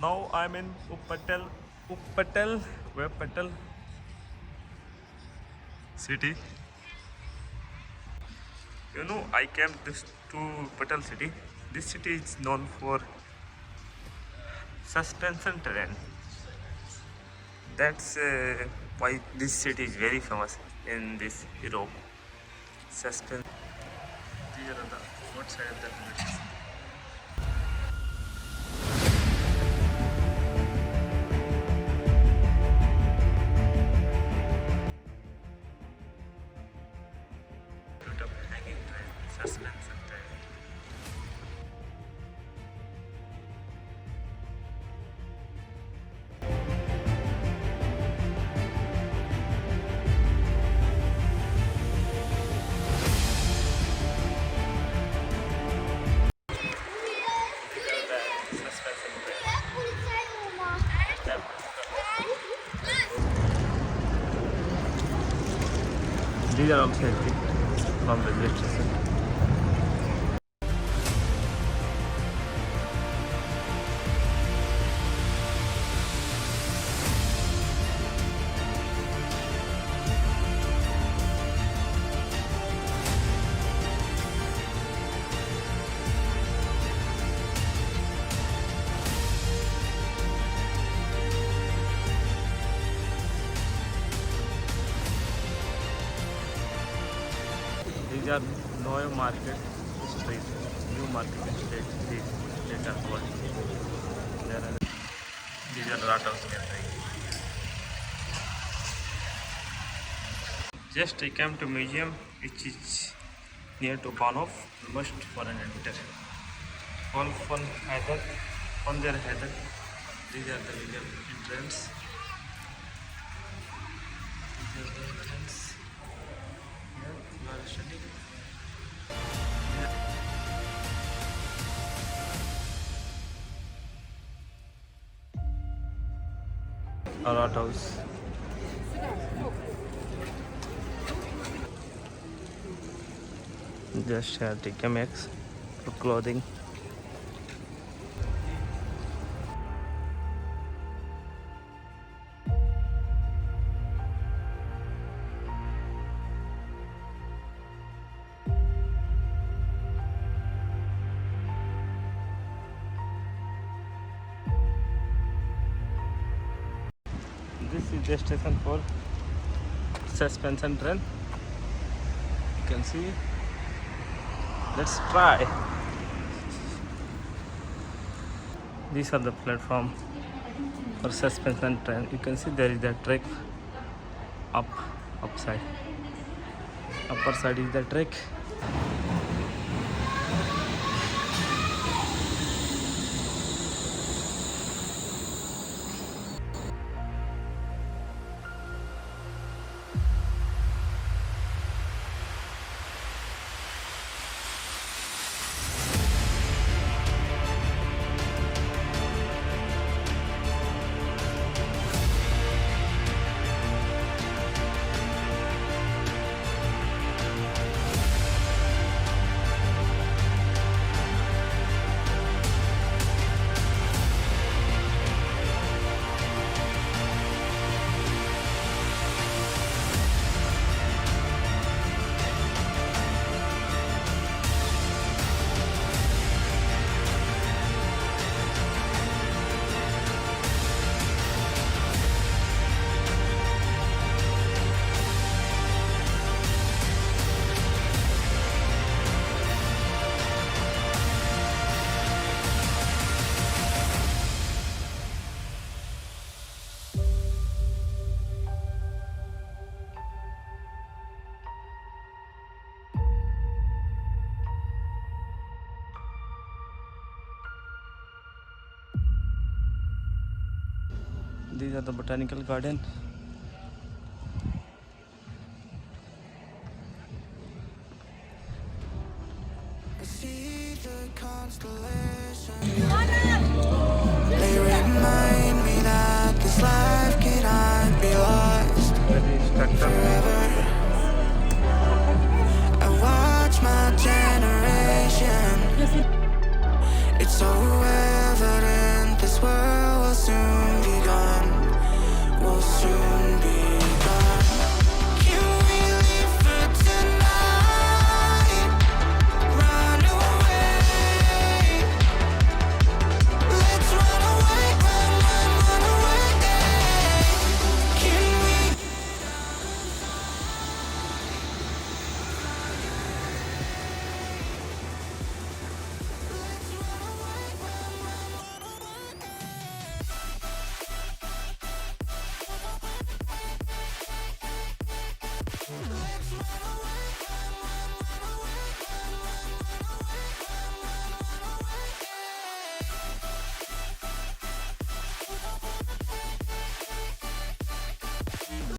Now I'm in Uppatal, where Patel city. You know, I came this to Patel city. This city is known for suspension train. That's why this city is very famous in this Europe. Suspension. These are the outside of the villages. Hanging train, suspension train. These are also entry from the railway station. These are New Market Street, New Market Street. These are called. These are Rathaus. Just I came to museum, which is near to Banov. Must for an enter. Fun Hyder, on their Hyder. These are the museum entrance. These are the entrance. Here you are studying. Art house. Just have TK Maxx for clothing. This is the station for suspension train. You can see. Let's try. These are the platform for suspension train. You can see there is the track upside. Upper side is the track. These are the botanical garden. I see the constellations. They remind me that this life cannot be lost forever. I watch my generation. It's so evident this world I